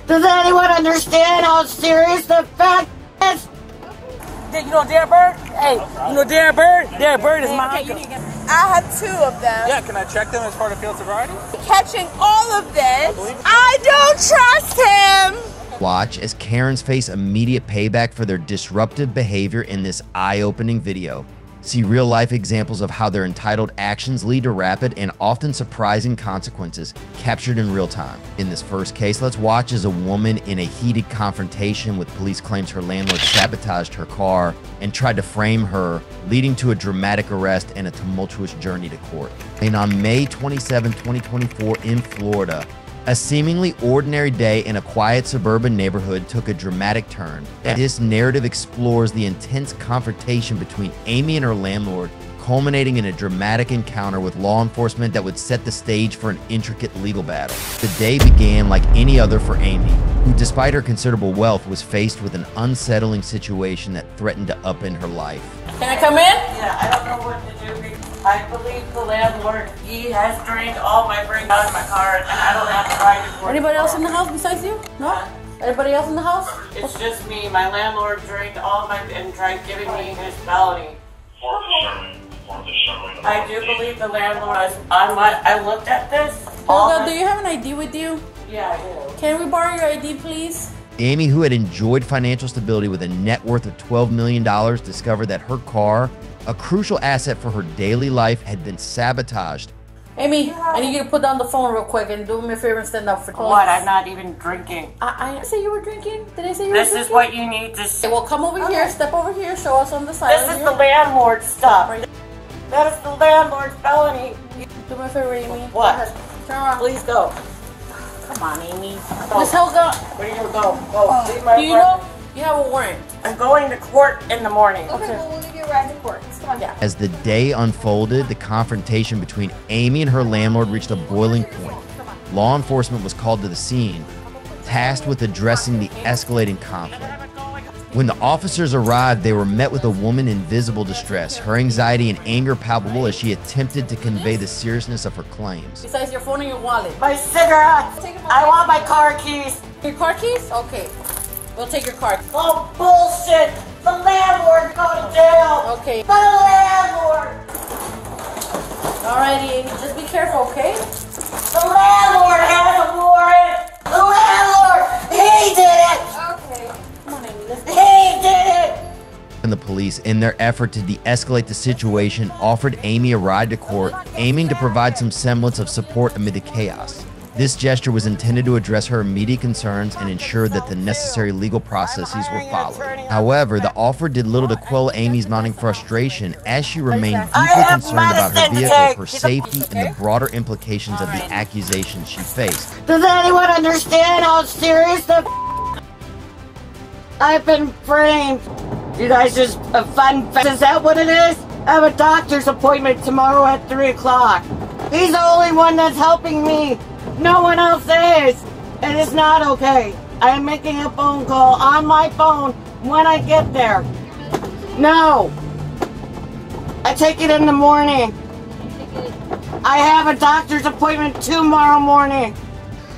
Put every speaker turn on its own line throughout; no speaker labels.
Does anyone understand how serious the fact is?
You know Darren Bird? Hey, you know Darren Bird? Darren Bird is my uncle.
I have 2 of them.
Yeah, can I check them as part of field sobriety?
Catching all of this. I don't trust him.
Watch as Karens face immediate payback for their disruptive behavior in this eye-opening video. See real-life examples of how their entitled actions lead to rapid and often surprising consequences captured in real time. In this first case, let's watch as a woman in a heated confrontation with police claims her landlord sabotaged her car and tried to frame her, leading to a dramatic arrest and a tumultuous journey to court. And on May 27, 2024 in Florida, a seemingly ordinary day in a quiet suburban neighborhood took a dramatic turn. This narrative explores the intense confrontation between Amy and her landlord, culminating in a dramatic encounter with law enforcement that would set the stage for an intricate legal battle. The day began like any other for Amy, who despite her considerable wealth was faced with an unsettling situation that threatened to upend her life.
Can I come in?
Yeah, I don't know what to do. I believe the landlord, he has drained all my brains out of my car, and I don't have to ride it for
Anybody else in the house besides you? No? Anybody else in the house?
It's just me. My landlord drained all my and tried giving me his felony. I do believe the landlord was on my. I looked at this.
Olga, do you have an ID with you?
Yeah, I do.
Can we borrow your ID, please?
Amy, who had enjoyed financial stability with a net worth of $12 million, discovered that her car, a crucial asset for her daily life, had been sabotaged.
Amy, I need you to put down the phone real quick and do me a favor and stand up for police.
What? I'm not even drinking.
I say you were drinking? Did I say you were
This
drinking?
is what you need to
Okay, well, come over here, step over here, show us on the side.
This is the landlord stuff. That is the landlord's felony.
Do me a favor, Amy.
What?
Go ahead. Turn around.
Please go. Come on, Amy.
Miss Helga,
Where are you gonna go? Go. Leave my
do you
apartment.
know you have a warrant?
I'm going to court in the morning.
Okay, well, we'll give you a ride to court. Come on.
Yeah.
As the day unfolded, the confrontation between Amy and her landlord reached a boiling point. Law enforcement was called to the scene, tasked with addressing the escalating conflict. When the officers arrived, they were met with a woman in visible distress, her anxiety and anger palpable as she attempted to convey the seriousness of her claims.
Besides your phone and your wallet.
My cigarettes. I want my car keys.
Your car keys? Okay. We'll take your car.
Oh, bullshit. The landlord go to jail.
Okay.
The landlord.
Alrighty, Amy, just be careful, okay?
The landlord has a warrant. The landlord. He did it.
Okay. Come on, Amy, let's go.
He did it.
And the police, in their effort to de-escalate the situation, offered Amy a ride to court, aiming to provide some semblance of support amid the chaos. This gesture was intended to address her immediate concerns and ensure that the necessary legal processes were followed. However, the offer did little to quell Amy's mounting frustration as she remained deeply concerned about her vehicle, her safety, and the broader implications of the accusations she faced.
Does anyone understand how serious the I've been framed? You guys just a fun is that what it is? I have a doctor's appointment tomorrow at 3 o'clock. He's the only one that's helping me. No one else is. It is not okay. I am making a phone call on my phone when I get there. No. I take it in the morning. I have a doctor's appointment tomorrow morning.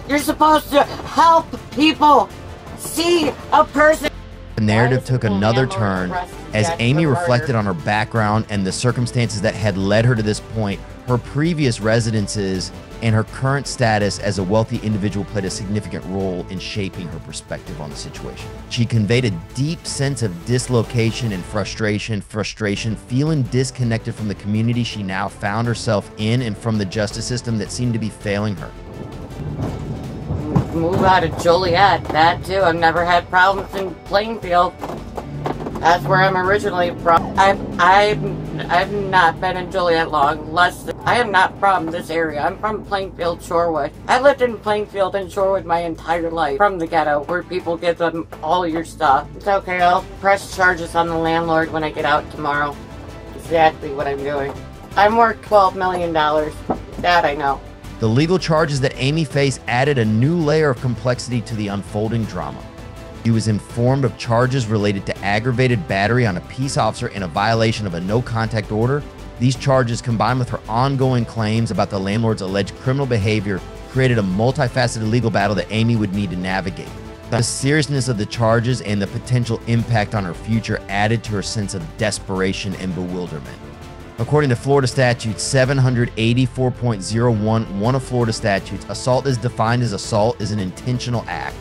You're supposed to help people see a person.
The narrative took another turn as Amy reflected on her background and the circumstances that had led her to this point. Her previous residences and her current status as a wealthy individual played a significant role in shaping her perspective on the situation. She conveyed a deep sense of dislocation and frustration, feeling disconnected from the community she now found herself in and from the justice system that seemed to be failing her.
Move out of Joliet, that too. I've never had problems in Plainfield. That's where I'm originally from. I've not been in Joliet long. I am not from this area. I'm from Plainfield, Shorewood. I lived in Plainfield and Shorewood my entire life. From the ghetto, where people give them all your stuff. It's okay, I'll press charges on the landlord when I get out tomorrow. Exactly what I'm doing. I'm worth $12 million. That I know.
The legal charges that Amy faced added a new layer of complexity to the unfolding drama. He was informed of charges related to aggravated battery on a peace officer and a violation of a no-contact order. These charges, combined with her ongoing claims about the landlord's alleged criminal behavior, created a multifaceted legal battle that Amy would need to navigate. The seriousness of the charges and the potential impact on her future added to her sense of desperation and bewilderment. According to Florida Statute 784.01, one of Florida statutes, assault is defined as assault is an intentional act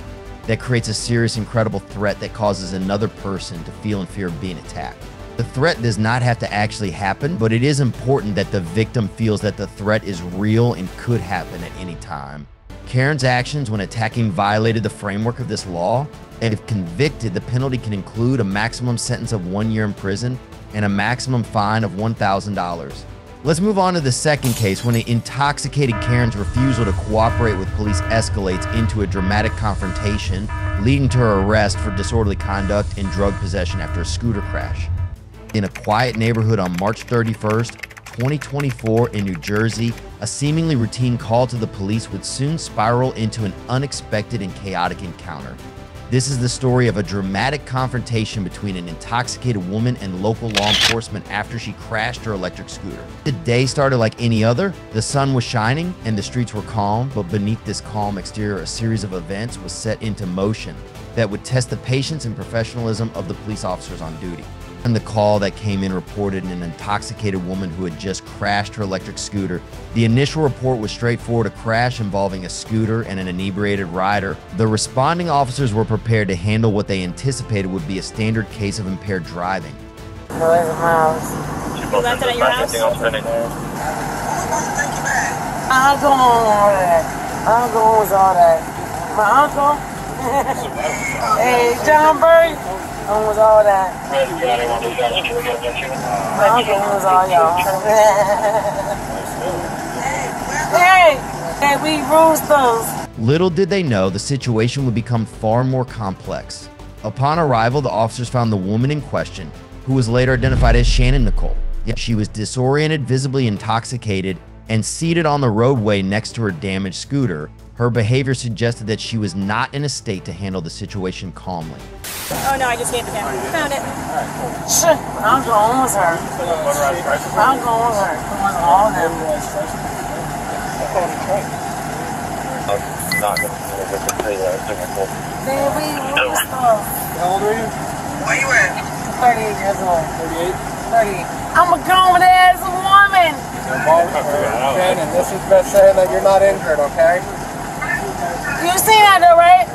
that creates a serious and credible threat that causes another person to feel in fear of being attacked. The threat does not have to actually happen, but it is important that the victim feels that the threat is real and could happen at any time. Karen's actions when attacking violated the framework of this law, and if convicted, the penalty can include a maximum sentence of 1 year in prison and a maximum fine of $1,000. Let's move on to the second case when an intoxicated Karen's refusal to cooperate with police escalates into a dramatic confrontation, leading to her arrest for disorderly conduct and drug possession after a scooter crash. In a quiet neighborhood on March 31st, 2024 in New Jersey, a seemingly routine call to the police would soon spiral into an unexpected and chaotic encounter. This is the story of a dramatic confrontation between an intoxicated woman and local law enforcement after she crashed her electric scooter. The day started like any other. The sun was shining and the streets were calm, but beneath this calm exterior, a series of events was set into motion that would test the patience and professionalism of the police officers on duty. And the call that came in reported an intoxicated woman who had just crashed her electric scooter. The initial report was straightforward, a crash involving a scooter and an inebriated rider. The responding officers were prepared to handle what they anticipated would be a standard case of impaired driving.
Where's the mouse?
You left it at your house?
I'm going all that. I'm going with all that. My uncle? Hey, John Burry? I'm with all that. My uncle was all y'all. Hey, we roosters.
Little did they know the situation would become far more complex. Upon arrival, the officers found the woman in question, who was later identified as Shannon Nicole. Yet she was disoriented, visibly intoxicated, and seated on the roadway next to her damaged scooter. Her behavior suggested that she was not in a state to handle the situation calmly.
Oh no, I just gave it to him. Found it.
Shit, I'm going with her. I'm going with her. I'm with all them. Man, we roosters.
How old are you?
Where you at? 38 years old.
38?
38. I'm a grown ass woman.
Shannon, this is best saying that you're not injured, okay?
You seen that though, right?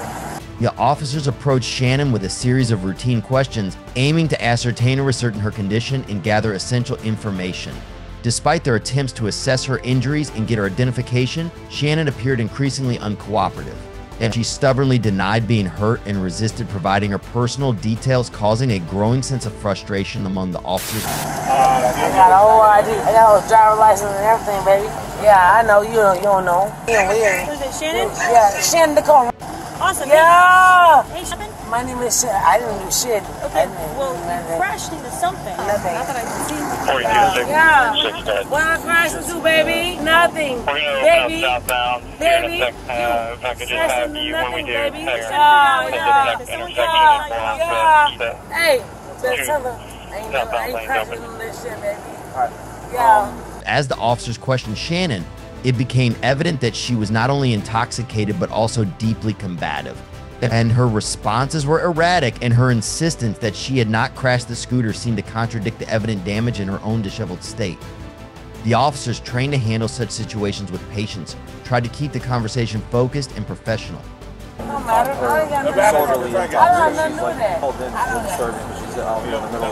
The officers approached Shannon with a series of routine questions, aiming to ascertain or ascertain her condition and gather essential information. Despite their attempts to assess her injuries and get her identification, Shannon appeared increasingly uncooperative, and she stubbornly denied being hurt and resisted providing her personal details, causing a growing sense of frustration among the officers.
I got a whole ID. I got a driver's license and everything, baby. Yeah, I know. You don't know. Yeah, weird.
Was it Shannon?
Yeah, Shannon Nicole.
Awesome.
Yeah.
Hey, Shannon.
My name is Shannon. I didn't do shit.
Okay, well, you crashed into something.
Nothing.
Not that I can see.
Yeah. What I crashed into, baby? Nothing. Baby.
Southbound.
Baby.
If I could just have you when we do
baby.
Hager.
Yeah.
Intersection.
Hey, better tell her. I ain't crashing into this shit, baby. Yeah.
As the officers questioned Shannon, it became evident that she was not only intoxicated but also deeply combative. And her responses were erratic, and her insistence that she had not crashed the scooter seemed to contradict the evident damage in her own disheveled state. The officers, trained to handle such situations with patience, tried to keep the conversation focused and professional.
No matter. I ain't got nothing to do with that. I don't have nothing to do with that.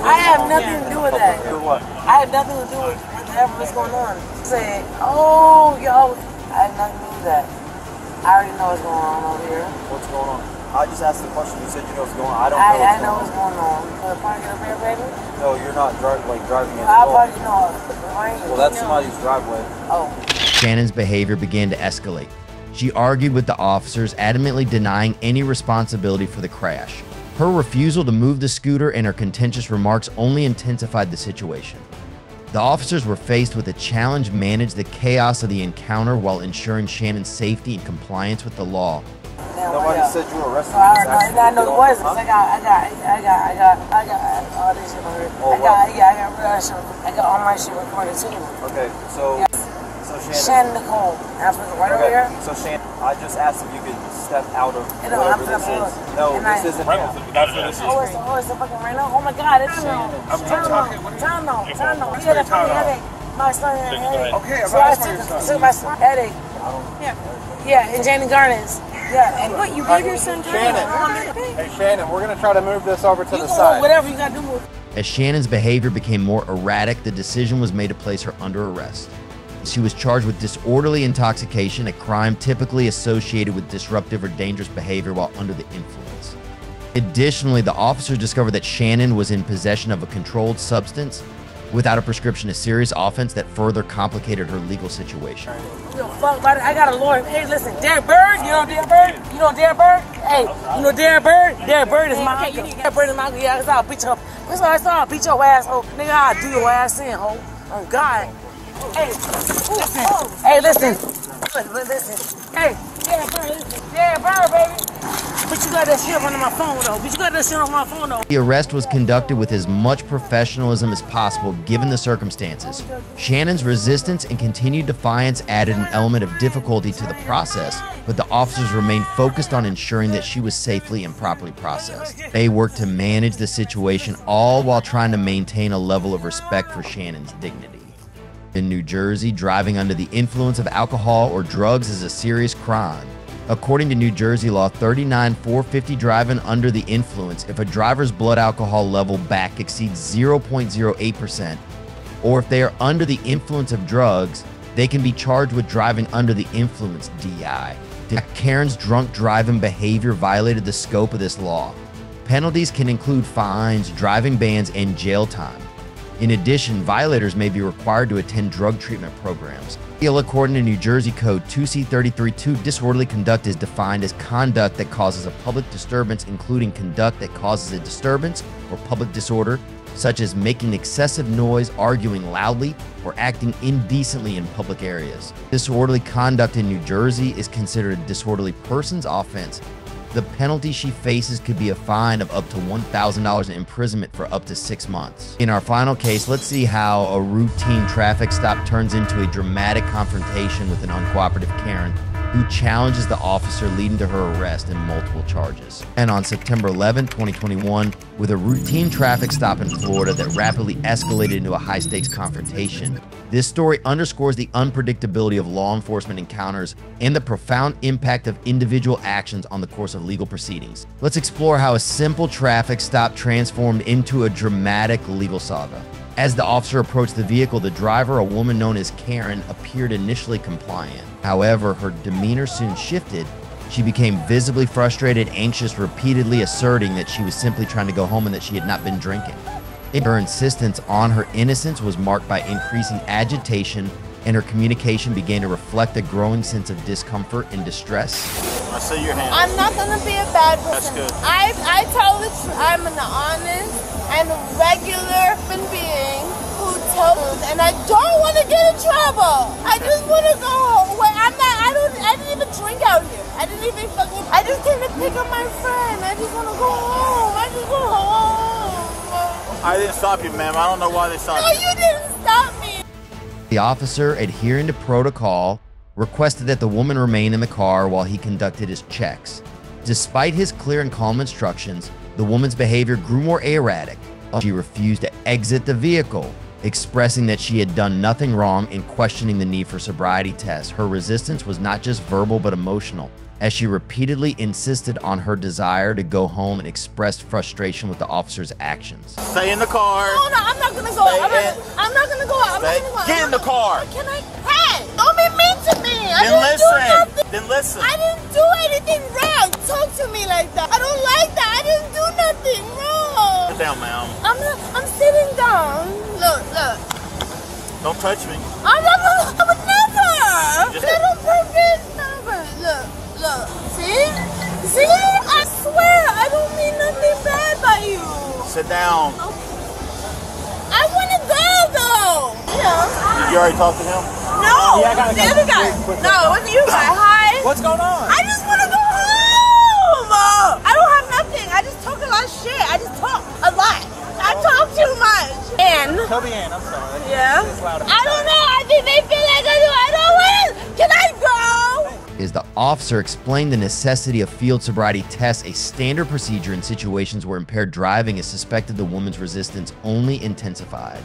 I have nothing to do with that. I have nothing to do with whatever is going on. Say, oh, yo, I have nothing to do with that. I already know what's going on over here.
What's going on? I just asked the question. You said you know what's going on. I don't know
I know what's going on. You want to park up here, baby?
No, you're not driving in.
I'll park, you know.
Well, that's somebody's driveway.
Oh.
Shannon's behavior began to escalate. She argued with the officers, adamantly denying any responsibility for the crash. Her refusal to move the scooter and her contentious remarks only intensified the situation. The officers were faced with a challenge to manage the chaos of the encounter while ensuring Shannon's safety and compliance with the law.
Nobody said you were arrested.
I know the voices. I got all this shit on here. I got all my shit recorded too.
Okay, so
Shannon Nicole. Africa, right over here.
So Shannon, I just asked if you could step out of
No, I'm
whatever this
gonna
is. No, this isn't him. That's what this is.
Oh, it's a fucking rhino? Oh my god, it's Turn on. You got a fucking headache. My son had a headache.
Okay,
so I took my son headache. Yeah, in Janie Gardens. Yeah, and
What, you gave your son time?
Hey Shannon, we're gonna try to move this over to
you
the
can
side.
do whatever you gotta do.
As Shannon's behavior became more erratic, the decision was made to place her under arrest. She was charged with disorderly intoxication, a crime typically associated with disruptive or dangerous behavior while under the influence. Additionally, the officers discovered that Shannon was in possession of a controlled substance without a prescription, a serious offense that further complicated her legal situation.
Fuck about it. I got a lawyer. Hey, listen, Derek Bird, you know Derek Bird? You know Derek Bird? Hey, you know Derek Bird? Derek Bird is my uncle. Derek Bird is my uncle. Yeah, that's how I'll beat you up. That's how I saw I'll beat your ass, ho. Nigga, I'll do your ass in, ho. Oh, God. Hey, listen. Hey, listen. Hey, Derek Bird, listen. Derek Bird, baby. But you got that shit on my phone, though.
The arrest was conducted with as much professionalism as possible given the circumstances. Shannon's resistance and continued defiance added an element of difficulty to the process, but the officers remained focused on ensuring that she was safely and properly processed. They worked to manage the situation, all while trying to maintain a level of respect for Shannon's dignity. In New Jersey, driving under the influence of alcohol or drugs is a serious crime. According to New Jersey law 39-450, driving under the influence, if a driver's blood alcohol level back exceeds 0.08%, or if they are under the influence of drugs, they can be charged with driving under the influence, DI. Karen's drunk driving behavior violated the scope of this law. Penalties can include fines, driving bans, and jail time. In addition, violators may be required to attend drug treatment programs. According to New Jersey Code 2C33-2, disorderly conduct is defined as conduct that causes a public disturbance, including conduct that causes a disturbance or public disorder, such as making excessive noise, arguing loudly, or acting indecently in public areas. Disorderly conduct in New Jersey is considered a disorderly person's offense. The penalty she faces could be a fine of up to $1,000 in imprisonment for up to 6 months. In our final case, let's see how a routine traffic stop turns into a dramatic confrontation with an uncooperative Karen who challenges the officer, leading to her arrest and multiple charges. And on September 11, 2021, with a routine traffic stop in Florida that rapidly escalated into a high-stakes confrontation, this story underscores the unpredictability of law enforcement encounters and the profound impact of individual actions on the course of legal proceedings. Let's explore how a simple traffic stop transformed into a dramatic legal saga. As the officer approached the vehicle, the driver, a woman known as Karen, appeared initially compliant. However, her demeanor soon shifted. She became visibly frustrated, anxious, repeatedly asserting that she was simply trying to go home and that she had not been drinking. Her insistence on her innocence was marked by increasing agitation, and her communication began to reflect a growing sense of discomfort and distress.
I see your hand.
I'm not gonna be a bad person.
That's good.
I tell the truth. I'm an honest and regular human being who tells, and I don't want to get in trouble. I just want to go home. Wait, I didn't even drink out here. I just came to pick up my friend. I just want to go home. I just want to go home.
I didn't stop you, ma'am. I don't know why they stopped you.
No, you didn't stop me.
The officer, adhering to protocol, requested that the woman remain in the car while he conducted his checks. Despite his clear and calm instructions, the woman's behavior grew more erratic. She refused to exit the vehicle, expressing that she had done nothing wrong and questioning the need for sobriety tests. Her resistance was not just verbal but emotional, as she repeatedly insisted on her desire to go home and expressed frustration with the officer's actions.
Stay in the car.
No, I'm not gonna go out. I'm not gonna go out.
Get in the car.
Can I? Hey, don't be mean to me.
Then listen.
I didn't do anything wrong. Talk to me like that. I don't like that. I didn't do nothing wrong.
Sit down, ma'am.
I'm sitting down. Look.
Don't touch me.
I would never. Not on purpose. Never. Look. See? I swear, I don't mean nothing bad by you.
Sit down.
I want to go, though. Yeah.
Did you already talk to him?
No, the other guy. No, it wasn't you guy. Hi.
What's going on?
I just want to go home. I don't have nothing. I just talk a lot of shit. I just talk a lot. I talk too much. And
Toby Ann, I'm sorry.
yeah.
It's loud.
I don't know. I think they feel like I do. I don't like
officer explained the necessity of field sobriety tests, a standard procedure in situations where impaired driving is suspected. The woman's resistance only intensified.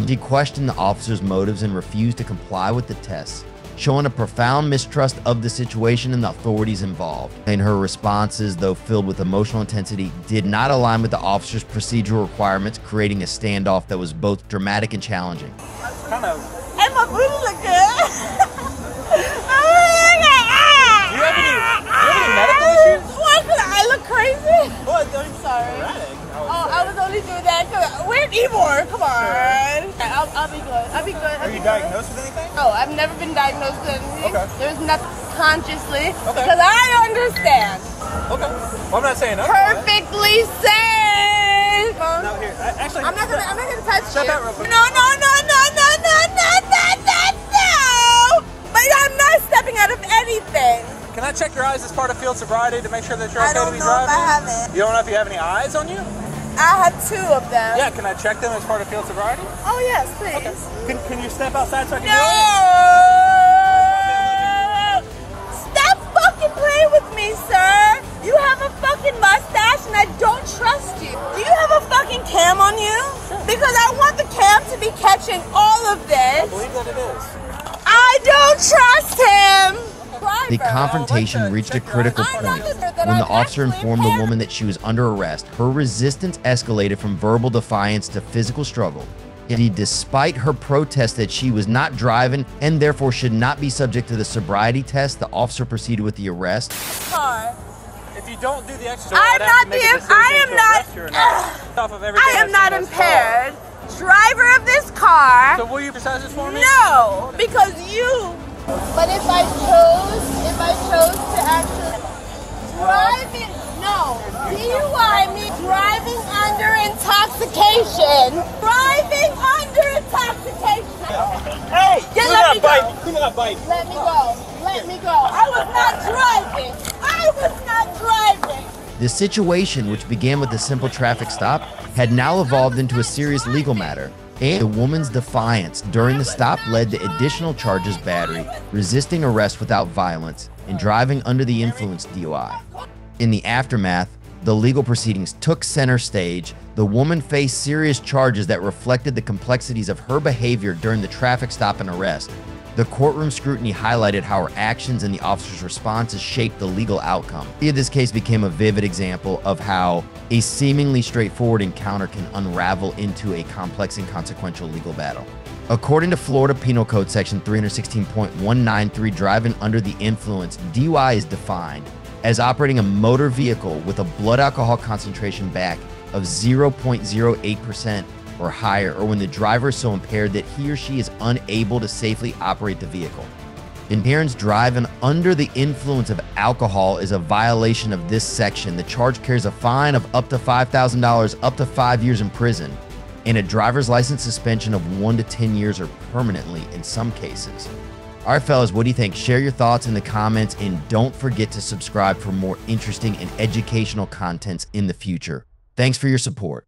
He questioned the officer's motives and refused to comply with the tests, showing a profound mistrust of the situation and the authorities involved. And her responses, though filled with emotional intensity, did not align with the officer's procedural requirements, creating a standoff that was both dramatic and challenging.
And my booty look good.
Do you have any medical issues?
What? I look crazy?
What?
I'm sorry. Oh, I was only doing that because we're Ivor. Come on. I'll be good. I'll be good.
Are you diagnosed with anything?
No, I've never been diagnosed with anything.
Okay.
There's nothing consciously.
Okay.
Because I understand.
Okay. Well, I'm not saying no.
Perfectly safe.
No, here. Actually,
I'm not gonna touch
step
you.
out real quick.
No. But I'm not stepping out of anything.
Can I check your eyes as part of field sobriety to make sure that you're
I
okay to
don't
be
know if
driving?
I have it.
You don't know if you have any eyes on you?
I have 2 of them.
Yeah, can I check them as part of field sobriety?
Oh yes, please.
Okay. Can you step outside so I can
No!
do it?
Stop fucking playing with me, sir! You have a fucking mustache and I don't trust you. Do you have a fucking cam on you? Sure. Because I want the cam to be catching all of this.
I believe that it is.
I don't trust him!
The confrontation reached a critical point when the officer informed the woman that she was under arrest. Her resistance escalated from verbal defiance to physical struggle. Yet, despite her protest that she was not driving and therefore should not be subject to the sobriety test, the officer proceeded with the arrest.
If you don't do the exercise,
I am not impaired. Driver of this car.
So will you exercise this for me?
No, because you. But if I chose to actually drive it, no. DUI means driving under intoxication. Driving under intoxication.
Hey,
Let me go.
Do not bite.
Let me go. Let me go. I was not driving.
The situation, which began with a simple traffic stop, had now evolved into a serious legal matter. And the woman's defiance during the stop led to additional charges: battery, resisting arrest without violence, and driving under the influence DUI. In the aftermath, the legal proceedings took center stage. The woman faced serious charges that reflected the complexities of her behavior during the traffic stop and arrest. The courtroom scrutiny highlighted how her actions and the officer's responses shaped the legal outcome. This case became a vivid example of how a seemingly straightforward encounter can unravel into a complex and consequential legal battle. According to Florida Penal Code Section 316.193, driving under the influence, DUI is defined as operating a motor vehicle with a blood alcohol concentration back of 0.08% or higher, or when the driver is so impaired that he or she is unable to safely operate the vehicle. Impairments driving under the influence of alcohol is a violation of this section. The charge carries a fine of up to $5,000, up to 5 years in prison, and a driver's license suspension of 1 to 10 years or permanently in some cases. All right, fellas, what do you think? Share your thoughts in the comments, and don't forget to subscribe for more interesting and educational contents in the future. Thanks for your support.